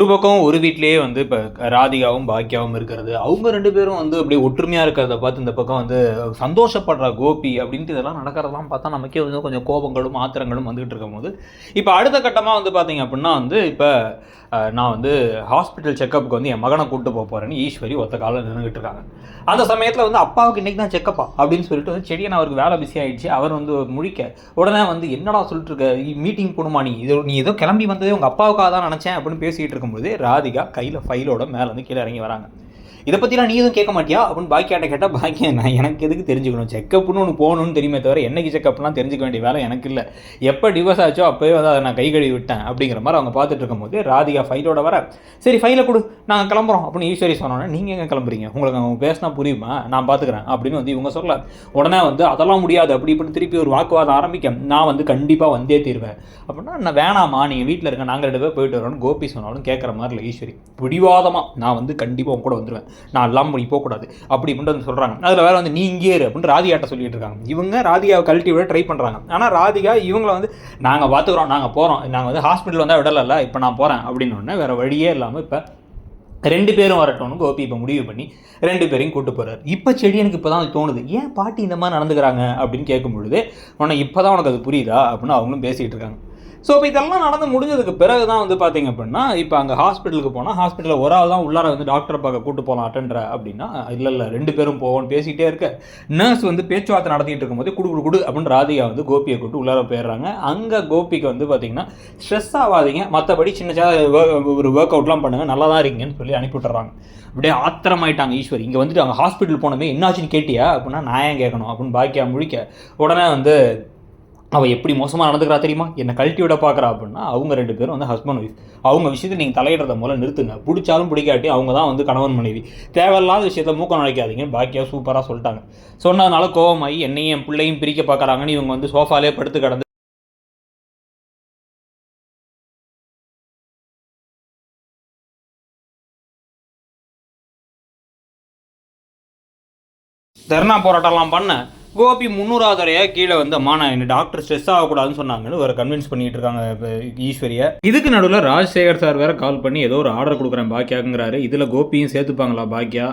ஒரு பக்கம் ஒரு வீட்லேயே வந்து இப்போ ராதிகாவும் பாக்கியாவும் இருக்கிறது, அவங்க 2 பேரும் வந்து அப்படியே ஒற்றுமையாக இருக்கிறத பார்த்து இந்த பக்கம் வந்து சந்தோஷப்படுற கோபி அப்படின்ட்டு இதெல்லாம் நடக்கிறதெல்லாம் பார்த்தா நமக்கே வந்து கொஞ்சம் கோபங்களும் ஆத்திரங்களும் வந்துகிட்டு இருக்கும்போது, இப்போ அடுத்த கட்டமாக வந்து பார்த்தீங்க அப்படின்னா வந்து இப்போ நான் வந்து ஹாஸ்பிட்டல் செக்கப்புக்கு வந்து என் மகனை கூப்பிட்டு போக போகிறேன்னு ஈஸ்வரி ஒத்த காலம் நின்றுகிட்டு இருக்காங்க. அந்த சமயத்தில் வந்து அப்பாவுக்கு இன்றைக்கி தான் செக்கப்பா அப்படின்னு சொல்லிட்டு வந்து செடியன் அவருக்கு வேலை பிஸி ஆகிடுச்சு. அவர் வந்து முழிக்க உடனே வந்து என்னடா சொல்லிட்டு இருக்க, மீட்டிங் போகணுமா நீ ஏதோ கிளம்பி வந்ததே உங்கள் அப்பாவுக்காக தான் நினச்சேன் அப்படின்னு பேசிகிட்டு இருக்கும்போது ராதிகா கையில் ஃபைலோட மேலே வந்து கீழே இறங்கி வராங்க. இதை பற்றிலாம் நீ எதுவும் கேட்க மாட்டியா அப்படின்னு பாக்கியாட்ட கேட்டால் பாக்கியா நான் எனக்கு எதுக்கு தெரிஞ்சுக்கணும், செக்கப்புன்னு ஒன்று போகணும்னு தெரியுமே தவிர என்னைக்கு செக்கப்லாம் தெரிஞ்சுக்க வேண்டிய வேலை எனக்கு இல்லை, எப்போ டிவோர்ஸ் ஆச்சோ அப்போயே வந்து அதை நான் கை கழுவி விட்டேன் அப்படிங்கிற மாதிரி அவங்க பார்த்துட்டு இருக்கும்போது ராதிகா ஃபைலோட வர சரி ஃபைலை கொடு நாங்கள் கிளம்புறோம் அப்படின்னு ஈஸ்வரி சொன்னோன்னே நீங்கள் எங்கே கிளம்புறீங்க, உங்களுக்கு அவங்க பேசினா புரியுமா, நான் பார்த்துக்கிறேன் அப்படின்னு வந்து இவங்க சொல்ல உடனே வந்து அதெல்லாம் முடியாது அப்படி இப்படி திருப்பி ஒரு வாக்குவாதம் ஆரம்பிக்க நான் வந்து கண்டிப்பாக வந்தே தீர்வேன் அப்படின்னா நான் வேணாமா நீங்கள் வீட்டில் இருக்க நாங்கள் 2 பேர் போயிட்டு வரோன்னு கோபி சொன்னாலும் கேட்குற மாதிரி இல்லை ஈஸ்வரி பிடிவாதமாக நான் வந்து கண்டிப்பாக உங்க கூட வந்துடுவேன், நான் எல்லாம் பண்ணி போகக்கூடாது அப்படி இப்படின்னு வந்து சொல்கிறாங்க. அதில் வேறு வந்து நீ இங்கே இரு அப்படின்னு ராதிகாட்ட சொல்லிட்டு இருக்காங்க. இவங்க ராதிகாவை கழட்டி விட ட்ரை பண்ணுறாங்க. ஆனால் ராதிகா இவங்களை வந்து நாங்கள் பார்த்துக்குறோம், நாங்கள் போகிறோம், நாங்கள் வந்து ஹாஸ்பிட்டல் வந்தால் விடலை, இப்போ நான் போகிறேன் அப்படின்னு ஒன்று வேறு வழியே இல்லாமல் இப்போ 2 பேரும் வரட்டும்னு கோபி இப்போ முடிவு பண்ணி 2 பேரையும் கூட்டு போகிறார். இப்போ செடியனுக்கு இப்போ தான் தோணுது ஏன் பாட்டி இந்த மாதிரி நடந்துக்கிறாங்க அப்படின்னு கேட்கும் பொழுது உடனே இப்போ தான் உனக்கு அது புரியுதா அப்படின்னு அவங்களும் பேசிகிட்டு இருக்காங்க. ஸோ இப்போ இதெல்லாம் நடந்து முடிஞ்சதுக்கு பிறகு தான் வந்து பார்த்தீங்க அப்படின்னா இப்போ அங்கே ஹாஸ்பிட்டலுக்கு போனால் ஹாஸ்பிட்டலில் ஒரு ஆள் தான் உள்ளார வந்து டாக்டரை பார்க்க கூட்டு போகலாம் அட்டெண்டரை அப்படின்னா இல்லை 2 பேரும் போவோம்னு பேசிகிட்டே இருக்க நர்ஸ் வந்து பேச்சுவார்த்தை நடத்திட்டு இருக்கும்போது குடு அப்படின்னு ராதிகா வந்து கோபியை கூட்டு உள்ளார போயிடுறாங்க. அங்கே கோபிக்கு வந்து பார்த்தீங்கன்னா ஸ்ட்ரெஸ் ஆகாதீங்க, மற்றபடி சின்ன ஒரு ஒர்க் அவுட்லாம் பண்ணுங்கள், நல்லா தான் இருக்கீங்கன்னு சொல்லி அனுப்பி விட்டுறாங்க. அப்படியே ஆத்திரமாயிட்டாங்க ஈஸ்வரி. இங்கே வந்துட்டு அங்கே ஹாஸ்பிட்டல் போனமே என்னாச்சுன்னு கேட்டியா அப்படின்னா நான் ஏன் கேட்கணும் அப்படின்னு பாக்கியா முழிக்க உடனே வந்து அவள் எப்படி மோசமாக நடந்துக்கிறா தெரியுமா, என்னை கழட்டி விட பார்க்குறா அப்படின்னா அவங்க 2 பேரும் வந்து ஹஸ்பண்ட் ஒய்ஃப், அவங்க விஷயத்தை நீங்கள் தலையிடுறத மூலம் நிறுத்துங்க, பிடிச்சாலும் பிடிக்காட்டி அவங்க தான் வந்து கணவன் மனைவி, தேவையில்லாத விஷயத்த மூக்கம் நுழைக்காதீங்கன்னு பாக்கியா சூப்பராக சொல்லிட்டாங்க. சொன்னதுனால கோவமாகி என்னையும் என் பிள்ளையும் பிரிக்க பார்க்குறாங்கன்னு இவங்க வந்து சோஃபாலே படுத்து கிடந்து தர்ணா போராட்டம்லாம் பண்ண கோபி 300வது தடவையாக கீழே வந்து அம்மா நான் என்ன டாக்டர் ஸ்ட்ரெஸ் ஆகக்கூடாதுன்னு சொன்னாங்கன்னு வேறு கன்வின்ஸ் பண்ணிட்டு இருக்காங்க இப்போ ஈஸ்வரியை. இதுக்கு நடுவில் ராஜசேகர் சார் வேறு கால் பண்ணி ஏதோ ஒரு ஆர்டர் கொடுக்குறேன் பாக்கியாங்கிறாரு. இதில் கோபியும் சேர்த்துப்பாங்களா பாக்கியா?